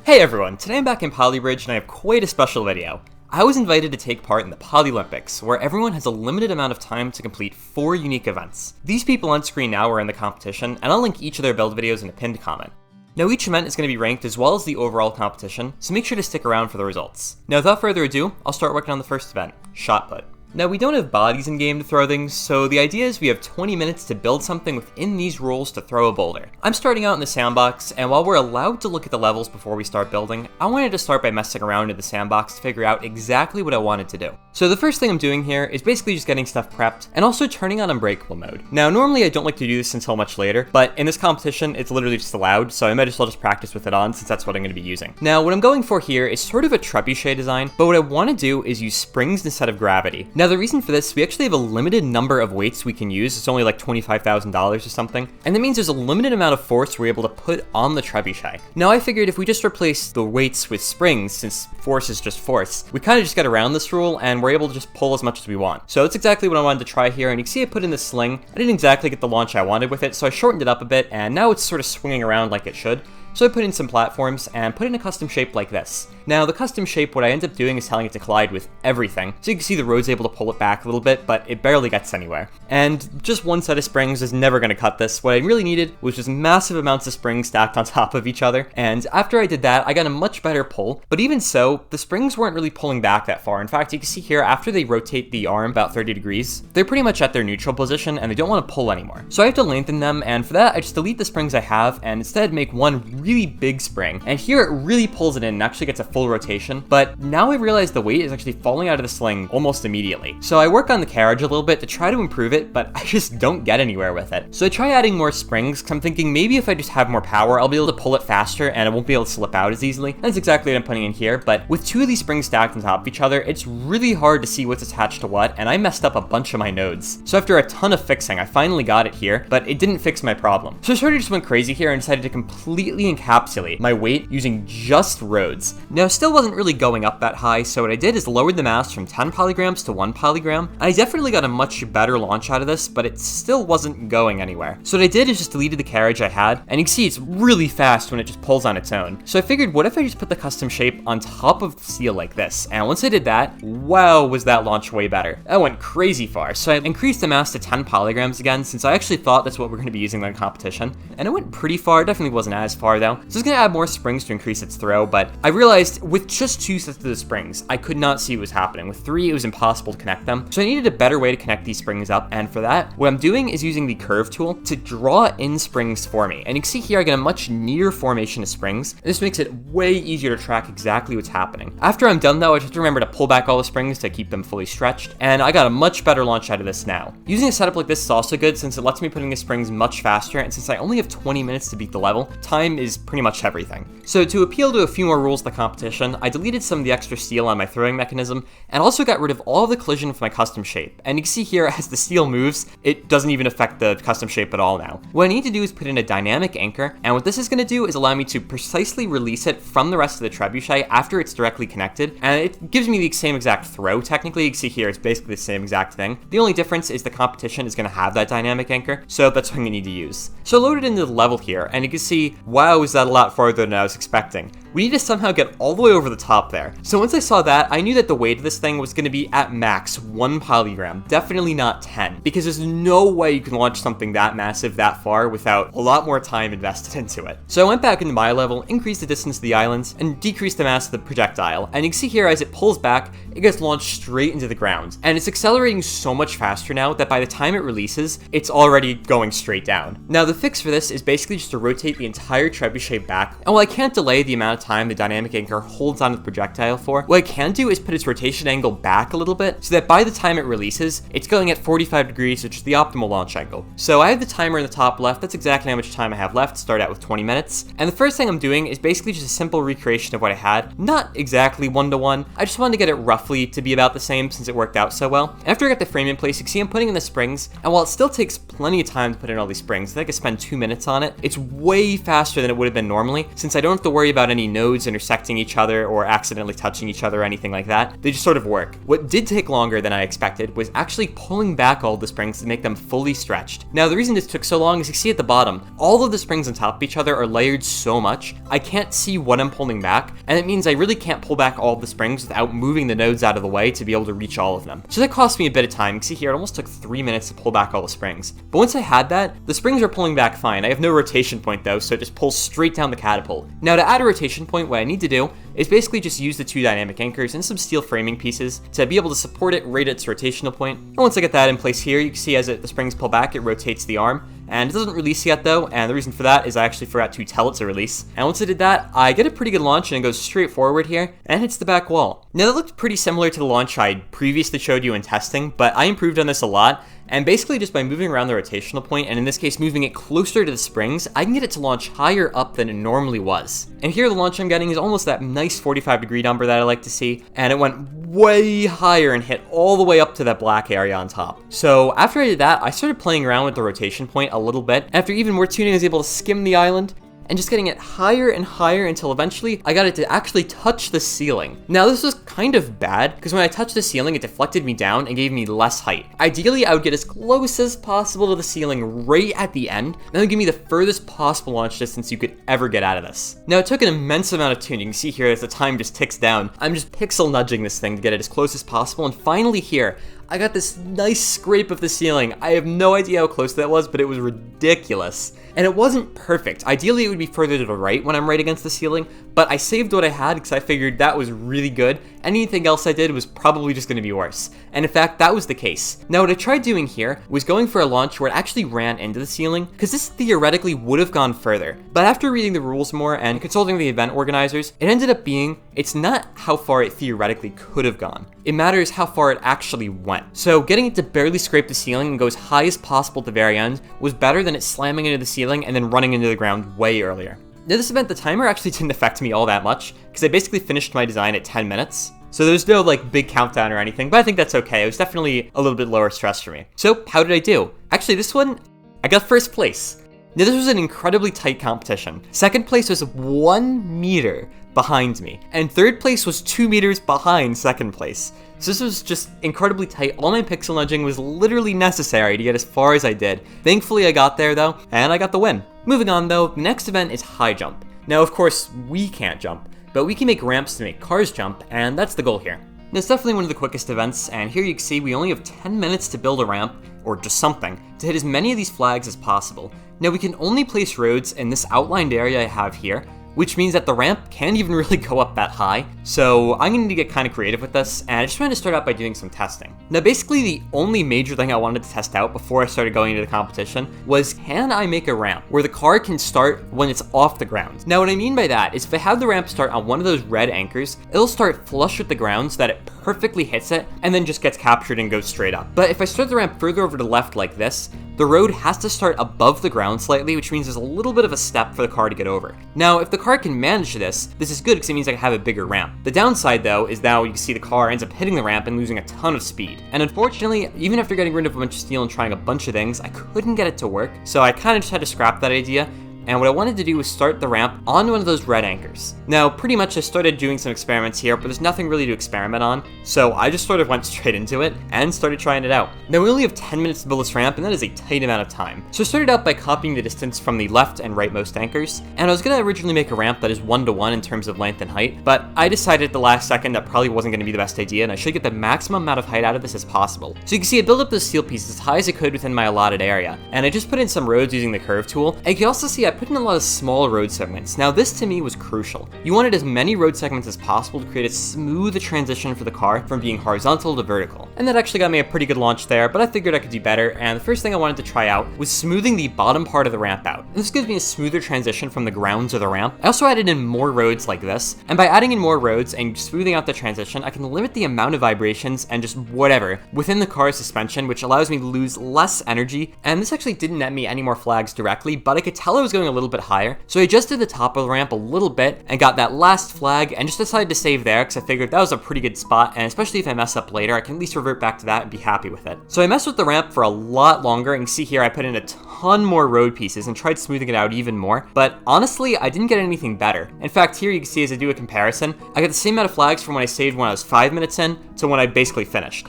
Hey everyone, today I'm back in Polybridge and I have quite a special video. I was invited to take part in the Polylympics, where everyone has a limited amount of time to complete 4 unique events. These people on screen now are in the competition, and I'll link each of their build videos in a pinned comment. Now each event is going to be ranked as well as the overall competition, so make sure to stick around for the results. Now without further ado, I'll start working on the first event, shot put. Now we don't have bodies in game to throw things, so the idea is we have 20 minutes to build something within these rules to throw a boulder. I'm starting out in the sandbox, and while we're allowed to look at the levels before we start building, I wanted to start by messing around in the sandbox to figure out exactly what I wanted to do. So the first thing I'm doing here is basically just getting stuff prepped, and also turning on unbreakable mode. Now normally I don't like to do this until much later, but in this competition it's literally just allowed, so I might as well just practice with it on since that's what I'm going to be using. Now what I'm going for here is sort of a trebuchet design, but what I want to do is use springs instead of gravity. Now the reason for this, we actually have a limited number of weights we can use. It's only like $25,000 or something. And that means there's a limited amount of force we're able to put on the trebuchet. Now I figured if we just replace the weights with springs, since force is just force, we kind of just get around this rule and we're able to just pull as much as we want. So that's exactly what I wanted to try here. And you can see I put in the sling. I didn't exactly get the launch I wanted with it, so I shortened it up a bit and now it's sort of swinging around like it should. So I put in some platforms and put in a custom shape like this. Now the custom shape, what I end up doing is telling it to collide with everything. So you can see the road's able to pull it back a little bit, but it barely gets anywhere. And just one set of springs is never going to cut this. What I really needed was just massive amounts of springs stacked on top of each other. And after I did that, I got a much better pull. But even so, the springs weren't really pulling back that far. In fact, you can see here, after they rotate the arm about 30 degrees, they're pretty much at their neutral position and they don't want to pull anymore. So I have to lengthen them, and for that, I just delete the springs I have and instead make one really big spring. And here it really pulls it in and actually gets a full rotation. But now I realize the weight is actually falling out of the sling almost immediately. So I work on the carriage a little bit to try to improve it, but I just don't get anywhere with it. So I try adding more springs because I'm thinking maybe if I just have more power, I'll be able to pull it faster and it won't be able to slip out as easily. That's exactly what I'm putting in here. But with 2 of these springs stacked on top of each other, it's really hard to see what's attached to what, and I messed up a bunch of my nodes. So after a ton of fixing, I finally got it here, but it didn't fix my problem. So I sort of just went crazy here and decided to completely encapsulate my weight using just roads. Now, still wasn't really going up that high, so what I did is lowered the mass from 10 polygrams to 1 polygram. I definitely got a much better launch out of this, but it still wasn't going anywhere. So what I did is just deleted the carriage I had, and you can see it's really fast when it just pulls on its own. So I figured, what if I just put the custom shape on top of the steel like this? And once I did that, wow, was that launch way better. That went crazy far. So I increased the mass to 10 polygrams again, since I actually thought that's what we're going to be using in the competition. And it went pretty far, definitely wasn't as far though. So I was going to add more springs to increase its throw, but I realized with just 2 sets of the springs, I could not see what was happening. With 3, it was impossible to connect them. So I needed a better way to connect these springs up, and for that, what I'm doing is using the curve tool to draw in springs for me. And you can see here I get a much neater formation of springs, and this makes it way easier to track exactly what's happening. After I'm done though, I just have to remember to pull back all the springs to keep them fully stretched, and I got a much better launch out of this now. Using a setup like this is also good since it lets me put in the springs much faster, and since I only have 20 minutes to beat the level, time is pretty much everything. So to appeal to a few more rules of the competition, I deleted some of the extra steel on my throwing mechanism, and also got rid of all of the collision with my custom shape. And you can see here, as the steel moves, it doesn't even affect the custom shape at all now. What I need to do is put in a dynamic anchor, and what this is going to do is allow me to precisely release it from the rest of the trebuchet after it's directly connected, and it gives me the same exact throw. Technically, you can see here, it's basically the same exact thing. The only difference is the competition is going to have that dynamic anchor, so that's what I'm going to need to use. So I loaded into the level here, and you can see, wow, is that a lot farther than I was expecting. We need to somehow get all the way over the top there. So once I saw that, I knew that the weight of this thing was going to be at max 1 polygram, definitely not 10, because there's no way you can launch something that massive that far without a lot more time invested into it. So I went back into my level, increased the distance to the islands, and decreased the mass of the projectile. And you can see here, as it pulls back, it gets launched straight into the ground. And it's accelerating so much faster now that by the time it releases, it's already going straight down. Now the fix for this is basically just to rotate the entire trebuchet back, and while I can't delay the amount of time the dynamic anchor holds onto the projectile for, what I can do is put its rotation angle back a little bit so that by the time it releases, it's going at 45 degrees, which is the optimal launch angle. So I have the timer in the top left. That's exactly how much time I have left. Start out with 20 minutes. And the first thing I'm doing is basically just a simple recreation of what I had. Not exactly 1-to-1. I just wanted to get it roughly to be about the same since it worked out so well. After I got the frame in place, you can see I'm putting in the springs, and while it still takes plenty of time to put in all these springs, I think I spend 2 minutes on it, it's way faster than it would have been normally since I don't have to worry about any nodes intersecting each other or accidentally touching each other or anything like that. They just sort of work. What did take longer than I expected was actually pulling back all the springs to make them fully stretched. Now, the reason this took so long is you see at the bottom, all of the springs on top of each other are layered so much, I can't see what I'm pulling back, and it means I really can't pull back all of the springs without moving the nodes out of the way to be able to reach all of them. So that cost me a bit of time. You can see here, it almost took 3 minutes to pull back all the springs. But once I had that, the springs are pulling back fine. I have no rotation point though, so it just pulls straight down the catapult. Now, to add a rotation point, what I need to do is basically just use the 2 dynamic anchors and some steel framing pieces to be able to support it right at its rotational point. And once I get that in place here, you can see as the springs pull back, it rotates the arm. And it doesn't release yet though, and the reason for that is I actually forgot to tell it to release. And once I did that, I get a pretty good launch and it goes straight forward here and hits the back wall. Now that looked pretty similar to the launch I previously showed you in testing, but I improved on this a lot. And basically just by moving around the rotational point, and in this case moving it closer to the springs, I can get it to launch higher up than it normally was. And here the launch I'm getting is almost that nice 45-degree number that I like to see, and it went way higher and hit all the way up to that black area on top. So after I did that, I started playing around with the rotation point a little bit. After even more tuning, I was able to skim the island, and just getting it higher and higher until eventually I got it to actually touch the ceiling. Now this was kind of bad because when I touched the ceiling, it deflected me down and gave me less height. Ideally, I would get as close as possible to the ceiling right at the end, and that would give me the furthest possible launch distance you could ever get out of this. Now it took an immense amount of tuning. You can see here as the time just ticks down, I'm just pixel nudging this thing to get it as close as possible, and finally here, I got this nice scrape of the ceiling. I have no idea how close that was, but it was ridiculous. And it wasn't perfect. Ideally, it would be further to the right when I'm right against the ceiling, but I saved what I had because I figured that was really good. Anything else I did was probably just going to be worse. And in fact, that was the case. Now, what I tried doing here was going for a launch where it actually ran into the ceiling, because this theoretically would have gone further. But after reading the rules more and consulting the event organizers, it ended up being, it's not how far it theoretically could have gone. It matters how far it actually went. So getting it to barely scrape the ceiling and go as high as possible at the very end was better than it slamming into the ceiling and then running into the ground way earlier. Now this event, the timer actually didn't affect me all that much, because I basically finished my design at 10 minutes. So there's no like big countdown or anything, but I think that's okay. It was definitely a little bit lower stress for me. So how did I do? Actually, this one, I got first place. Now this was an incredibly tight competition. Second place was 1 meter behind me, and third place was 2 meters behind second place. So this was just incredibly tight. All my pixel nudging was literally necessary to get as far as I did. Thankfully I got there though, and I got the win. Moving on though, the next event is high jump. Now of course, we can't jump, but we can make ramps to make cars jump, and that's the goal here. Now, it's definitely one of the quickest events, and here you can see we only have 10 minutes to build a ramp, or just something, to hit as many of these flags as possible. Now we can only place roads in this outlined area I have here, which means that the ramp can't even really go up that high. So I'm gonna need to get kind of creative with this, and I just wanted to start out by doing some testing. Now basically the only major thing I wanted to test out before I started going into the competition was, can I make a ramp where the car can start when it's off the ground? Now what I mean by that is if I have the ramp start on one of those red anchors, it'll start flush with the ground so that it perfectly hits it and then just gets captured and goes straight up. But if I start the ramp further over to the left like this, the road has to start above the ground slightly, which means there's a little bit of a step for the car to get over. Now, if the car can manage this is good because it means I can have a bigger ramp. The downside though is now you can see the car ends up hitting the ramp and losing a ton of speed. And unfortunately, even after getting rid of a bunch of steel and trying a bunch of things, I couldn't get it to work. So I kind of just had to scrap that idea. And what I wanted to do was start the ramp on one of those red anchors. Now, pretty much I started doing some experiments here, but there's nothing really to experiment on, so I just sort of went straight into it and started trying it out. Now, we only have 10 minutes to build this ramp, and that is a tight amount of time. So I started out by copying the distance from the left and rightmost anchors, and I was going to originally make a ramp that is 1-to-1 in terms of length and height, but I decided at the last second that probably wasn't going to be the best idea, and I should get the maximum amount of height out of this as possible. So you can see I built up those steel pieces as high as I could within my allotted area, and I just put in some roads using the curve tool, and you can also see I put in a lot of small road segments. Now this to me was crucial. You wanted as many road segments as possible to create a smooth transition for the car from being horizontal to vertical. And that actually got me a pretty good launch there, but I figured I could do better, and the first thing I wanted to try out was smoothing the bottom part of the ramp out. And this gives me a smoother transition from the ground to the ramp. I also added in more roads like this, and by adding in more roads and smoothing out the transition, I can limit the amount of vibrations and just whatever within the car's suspension, which allows me to lose less energy. And this actually didn't net me any more flags directly, but I could tell I was going going a little bit higher. So I adjusted the top of the ramp a little bit and got that last flag and just decided to save there because I figured that was a pretty good spot, and especially if I mess up later, I can at least revert back to that and be happy with it. So I messed with the ramp for a lot longer, and you can see here I put in a ton more road pieces and tried smoothing it out even more, but honestly, I didn't get anything better. In fact, here you can see as I do a comparison, I got the same amount of flags from when I saved when I was 5 minutes in to when I basically finished.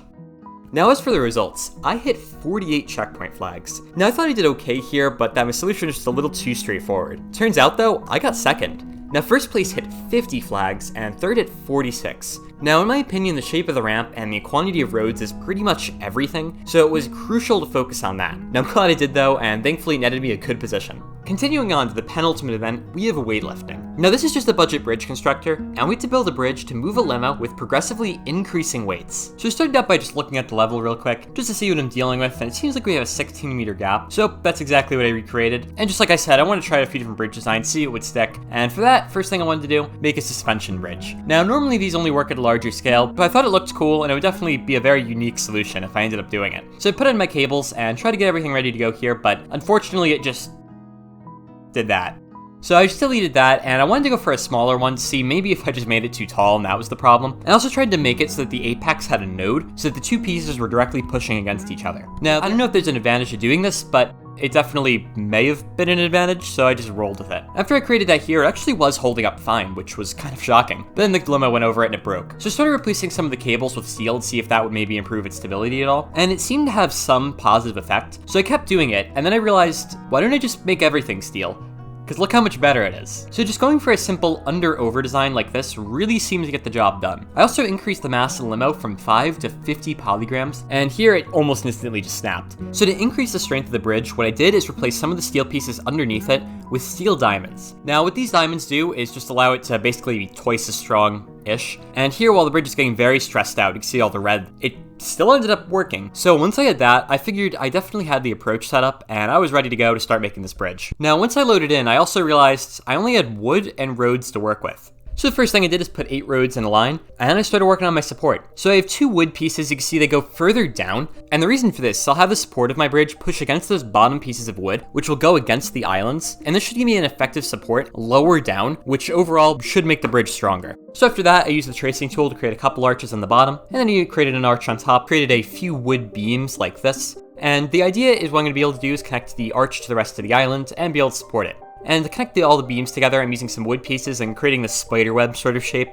Now as for the results, I hit 48 checkpoint flags. Now I thought I did okay here, but that my solution was just a little too straightforward. Turns out though, I got second. Now first place hit 50 flags, and third hit 46. Now in my opinion, the shape of the ramp and the quantity of roads is pretty much everything, so it was crucial to focus on that. Now I'm glad I did though, and thankfully it netted me a good position. Continuing on to the penultimate event, we have weightlifting. Now this is just a budget bridge constructor, and we had to build a bridge to move a limo with progressively increasing weights. So I started out by just looking at the level real quick, just to see what I'm dealing with, and it seems like we have a 16-meter gap, so that's exactly what I recreated. And just like I said, I wanted to try a few different bridge designs, see what would stick, and for that, first thing I wanted to do, make a suspension bridge. Now normally these only work at a larger scale, but I thought it looked cool, and it would definitely be a very unique solution if I ended up doing it. So I put in my cables and tried to get everything ready to go here, but unfortunately it just did that. So I just deleted that, and I wanted to go for a smaller one to see maybe if I just made it too tall and that was the problem. I also tried to make it so that the apex had a node, so that the two pieces were directly pushing against each other. Now, I don't know if there's an advantage to doing this, but it definitely may have been an advantage, so I just rolled with it. After I created that here, it actually was holding up fine, which was kind of shocking. But then the limo went over it and it broke. So I started replacing some of the cables with steel to see if that would maybe improve its stability at all, and it seemed to have some positive effect. So I kept doing it, and then I realized, why don't I just make everything steel? Because look how much better it is. So just going for a simple under-over design like this really seems to get the job done. I also increased the mass of the limo from 5 to 50 polygrams, and here it almost instantly just snapped. So to increase the strength of the bridge, what I did is replace some of the steel pieces underneath it with steel diamonds. Now what these diamonds do is just allow it to basically be twice as strong-ish. And here, while the bridge is getting very stressed out, you can see all the red, it still ended up working. So once I had that, I figured I definitely had the approach set up, and I was ready to go to start making this bridge. Now once I loaded in, I also realized I only had wood and roads to work with. So the first thing I did is put 8 roads in a line, and I started working on my support. So I have 2 wood pieces, you can see they go further down, and the reason for this is I'll have the support of my bridge push against those bottom pieces of wood, which will go against the islands, and this should give me an effective support lower down, which overall should make the bridge stronger. So after that, I used the tracing tool to create a couple arches on the bottom, and then I created an arch on top, created a few wood beams like this, and the idea is what I'm going to be able to do is connect the arch to the rest of the island and be able to support it. And to connect all the beams together, I'm using some wood pieces and creating this spider web sort of shape.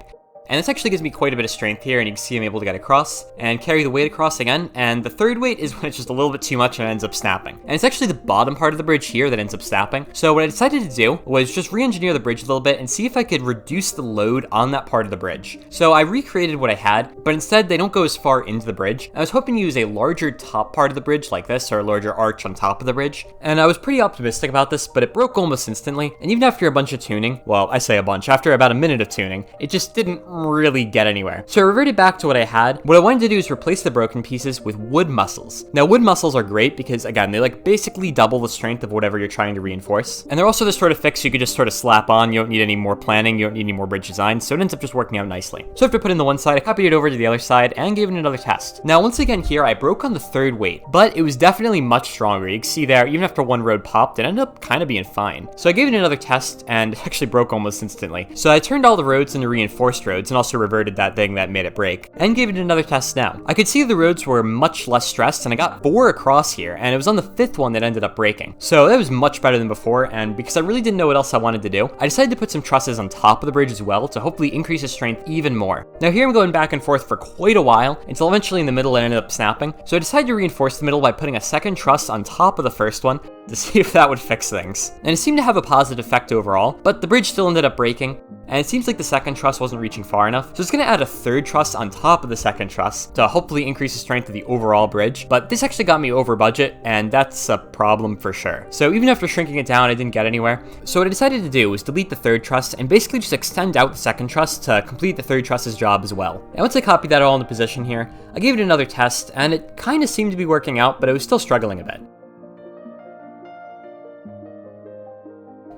And this actually gives me quite a bit of strength here, and you can see I'm able to get across and carry the weight across again. And the third weight is when it's just a little bit too much and it ends up snapping. And it's actually the bottom part of the bridge here that ends up snapping. So what I decided to do was just re-engineer the bridge a little bit and see if I could reduce the load on that part of the bridge. So I recreated what I had, but instead they don't go as far into the bridge. I was hoping to use a larger top part of the bridge like this, or a larger arch on top of the bridge. And I was pretty optimistic about this, but it broke almost instantly. And even after a bunch of tuning, well, I say a bunch, after about a minute of tuning, it just didn't really get anywhere. So I reverted back to what I had. What I wanted to do is replace the broken pieces with wood muscles. Now wood muscles are great because again, they like basically double the strength of whatever you're trying to reinforce. And they're also the sort of fix you could just sort of slap on. You don't need any more planning, you don't need any more bridge design, so it ends up just working out nicely. So after putting the one side, I copied it over to the other side and gave it another test. Now once again here, I broke on the third weight, but it was definitely much stronger. You can see there, even after one road popped, it ended up kind of being fine. So I gave it another test and it actually broke almost instantly. So I turned all the roads into reinforced roads and also reverted that thing that made it break, and gave it another test now. I could see the roads were much less stressed, and I got 4 across here, and it was on the 5th one that ended up breaking. So that was much better than before, and because I really didn't know what else I wanted to do, I decided to put some trusses on top of the bridge as well to hopefully increase its strength even more. Now here I'm going back and forth for quite a while, until eventually in the middle it ended up snapping. So I decided to reinforce the middle by putting a second truss on top of the first one to see if that would fix things. And it seemed to have a positive effect overall, but the bridge still ended up breaking, and it seems like the second truss wasn't reaching far enough. So it's going to add a third truss on top of the second truss to hopefully increase the strength of the overall bridge. But this actually got me over budget, and that's a problem for sure. So even after shrinking it down, I didn't get anywhere. So what I decided to do was delete the third truss and basically just extend out the second truss to complete the third truss's job as well. And once I copied that all into position here, I gave it another test, and it kind of seemed to be working out, but it was still struggling a bit.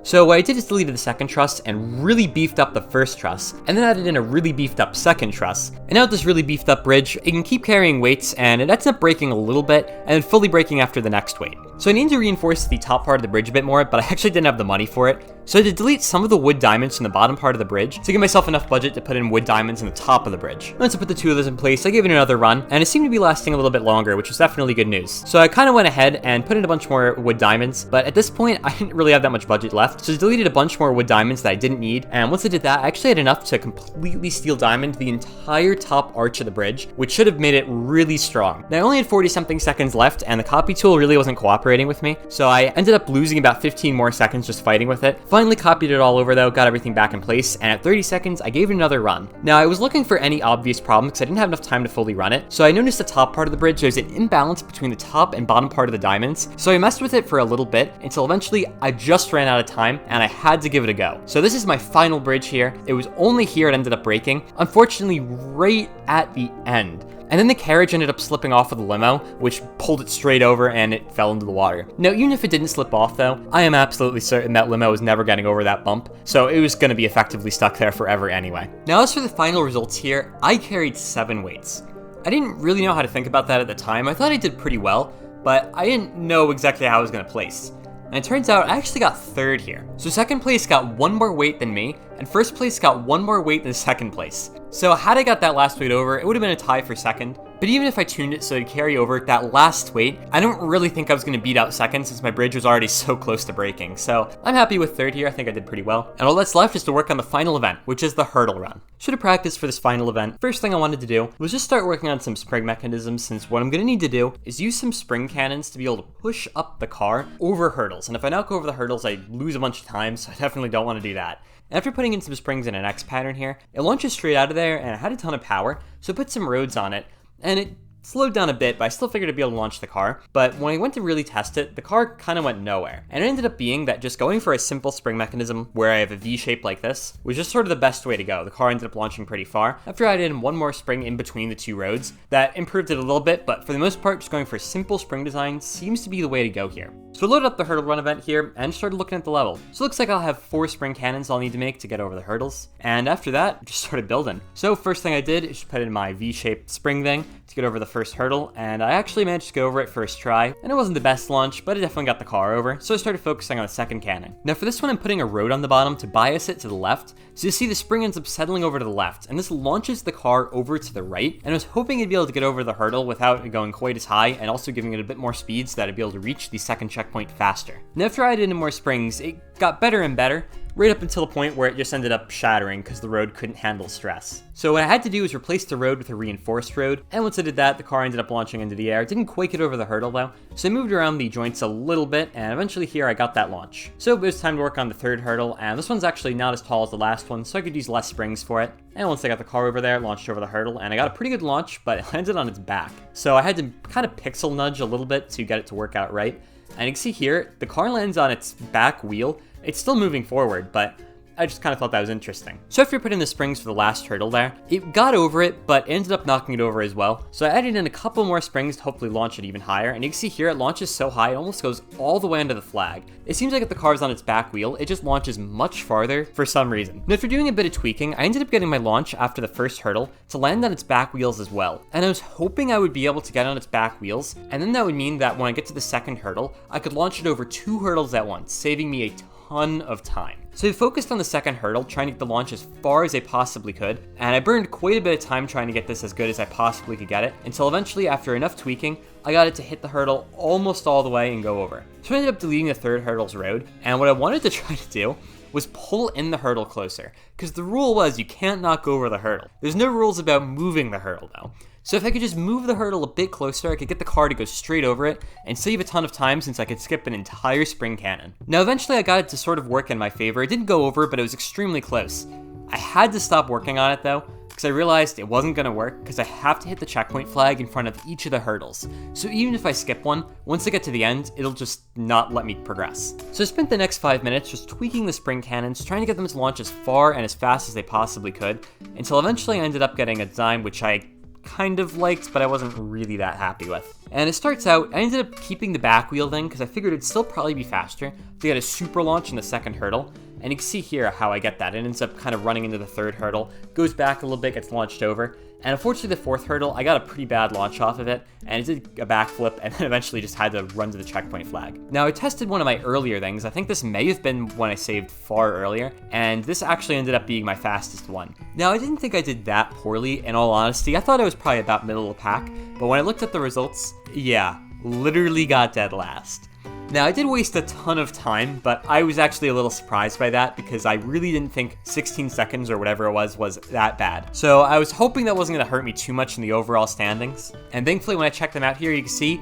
So what I did is deleted the second truss and really beefed up the first truss, and then added in a really beefed up second truss. And now with this really beefed up bridge, it can keep carrying weights, and it ends up breaking a little bit, and then fully breaking after the next weight. So I needed to reinforce the top part of the bridge a bit more, but I actually didn't have the money for it. So I had to delete some of the wood diamonds from the bottom part of the bridge to give myself enough budget to put in wood diamonds in the top of the bridge. Once I put the two of those in place, I gave it another run, and it seemed to be lasting a little bit longer, which was definitely good news. So I kind of went ahead and put in a bunch more wood diamonds, but at this point, I didn't really have that much budget left, so I deleted a bunch more wood diamonds that I didn't need, and once I did that, I actually had enough to completely steel diamond the entire top arch of the bridge, which should have made it really strong. Now I only had 40-something seconds left, and the copy tool really wasn't cooperating with me, so I ended up losing about 15 more seconds just fighting with it. Finally copied it all over though, got everything back in place, and at 30 seconds, I gave it another run. Now I was looking for any obvious problem because I didn't have enough time to fully run it, so I noticed the top part of the bridge, there's an imbalance between the top and bottom part of the diamonds, so I messed with it for a little bit until eventually I just ran out of time and I had to give it a go. So this is my final bridge here. It was only here it ended up breaking, unfortunately right at the end. And then the carriage ended up slipping off of the limo, which pulled it straight over and it fell into the water. Now, even if it didn't slip off though, I am absolutely certain that limo was never getting over that bump, so it was going to be effectively stuck there forever anyway. Now, as for the final results here, I carried 7 weights. I didn't really know how to think about that at the time. I thought I did pretty well, but I didn't know exactly how I was going to place. And it turns out I actually got 3rd here. So 2nd place got 1 more weight than me, and 1st place got 1 more weight than 2nd place. So had I got that last weight over, it would have been a tie for 2nd. But even if I tuned it so it'd carry over that last weight, I don't really think I was going to beat out 2nd since my bridge was already so close to breaking. So I'm happy with 3rd here. I think I did pretty well. And all that's left is to work on the final event, which is the hurdle run. Should have practiced for this final event. First thing I wanted to do was just start working on some spring mechanisms, since what I'm going to need to do is use some spring cannons to be able to push up the car over hurdles. And if I not go over the hurdles, I lose a bunch of time, so I definitely don't want to do that. After putting in some springs in an X pattern here, it launches straight out of there and it had a ton of power, so I put some roads on it, and it slowed down a bit, but I still figured I'd be able to launch the car. But when I went to really test it, the car kind of went nowhere. And it ended up being that just going for a simple spring mechanism where I have a V shape like this was just sort of the best way to go. The car ended up launching pretty far. After I added in 1 more spring in between the 2 roads, that improved it a little bit, but for the most part, just going for simple spring design seems to be the way to go here. So I loaded up the hurdle run event here and started looking at the level. So it looks like I'll have 4 spring cannons I'll need to make to get over the hurdles. And after that, just started building. So first thing I did is just put in my V-shaped spring thing to get over the first hurdle, and I actually managed to get over it first try. And it wasn't the best launch, but it definitely got the car over, so I started focusing on the second cannon. Now for this one, I'm putting a road on the bottom to bias it to the left, so you see the spring ends up settling over to the left, and this launches the car over to the right, and I was hoping it'd be able to get over the hurdle without it going quite as high, and also giving it a bit more speed so that I'd be able to reach the second checkpoint faster. Now after I added in more springs, it got better and better, right up until the point where it just ended up shattering because the road couldn't handle stress. So what I had to do was replace the road with a reinforced road, and once I did that, the car ended up launching into the air. It didn't quite get over the hurdle though, so I moved around the joints a little bit, and eventually here I got that launch. So it was time to work on the third hurdle, and this one's actually not as tall as the last one, so I could use less springs for it. And once I got the car over there, it launched over the hurdle, and I got a pretty good launch, but it landed on its back. So I had to kind of pixel nudge a little bit to get it to work out right. And you can see here, the car lands on its back wheel. It's still moving forward, but I just kind of thought that was interesting. So after putting the springs for the last hurdle there, it got over it, but ended up knocking it over as well. So I added in a couple more springs to hopefully launch it even higher. And you can see here, it launches so high, it almost goes all the way under the flag. It seems like if the car's on its back wheel, it just launches much farther for some reason. Now after doing a bit of tweaking, I ended up getting my launch after the first hurdle to land on its back wheels as well. And I was hoping I would be able to get on its back wheels, and then that would mean that when I get to the second hurdle, I could launch it over 2 hurdles at once, saving me a ton of time. So I focused on the second hurdle, trying to get the launch as far as I possibly could, and I burned quite a bit of time trying to get this as good as I possibly could get it, until eventually, after enough tweaking, I got it to hit the hurdle almost all the way and go over. So I ended up deleting the third hurdle's road, and what I wanted to try to do was pull in the hurdle closer, because the rule was you can't not go over the hurdle. There's no rules about moving the hurdle though. So if I could just move the hurdle a bit closer, I could get the car to go straight over it and save a ton of time since I could skip an entire spring cannon. Now eventually I got it to sort of work in my favor. It didn't go over, but it was extremely close. I had to stop working on it though, because I realized it wasn't going to work because I have to hit the checkpoint flag in front of each of the hurdles. So even if I skip one, once I get to the end, it'll just not let me progress. So I spent the next 5 minutes just tweaking the spring cannons, trying to get them to launch as far and as fast as they possibly could, until eventually I ended up getting a design which I kind of liked, but I wasn't really that happy with. And it starts out, I ended up keeping the back wheel thing because I figured it'd still probably be faster to get a super launch in the second hurdle. and you can see here how I get that. It ends up kind of running into the third hurdle, goes back a little bit, gets launched over, and unfortunately the fourth hurdle, I got a pretty bad launch off of it, and it did a backflip, and then eventually just had to run to the checkpoint flag. Now I tested one of my earlier things, I think this may have been one I saved far earlier, and this actually ended up being my fastest one. Now I didn't think I did that poorly, in all honesty. I thought I was probably about middle of the pack, but when I looked at the results, yeah, literally got dead last. Now, I did waste a ton of time, but I was actually a little surprised by that because I really didn't think 16 seconds or whatever it was that bad. So I was hoping that wasn't going to hurt me too much in the overall standings. And thankfully, when I checked them out here, you can see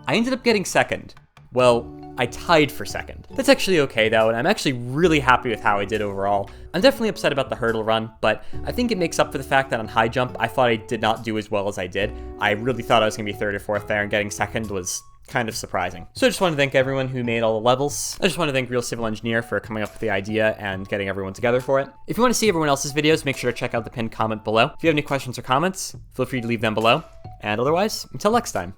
I ended up getting second. Well, I tied for second. That's actually okay though, and I'm actually really happy with how I did overall. I'm definitely upset about the hurdle run, but I think it makes up for the fact that on high jump, I thought I did not do as well as I did. I really thought I was going to be third or fourth there, and getting second was kind of surprising. So I just want to thank everyone who made all the levels. I just want to thank Real Civil Engineer for coming up with the idea and getting everyone together for it. If you want to see everyone else's videos, make sure to check out the pinned comment below. If you have any questions or comments, feel free to leave them below. And otherwise, until next time.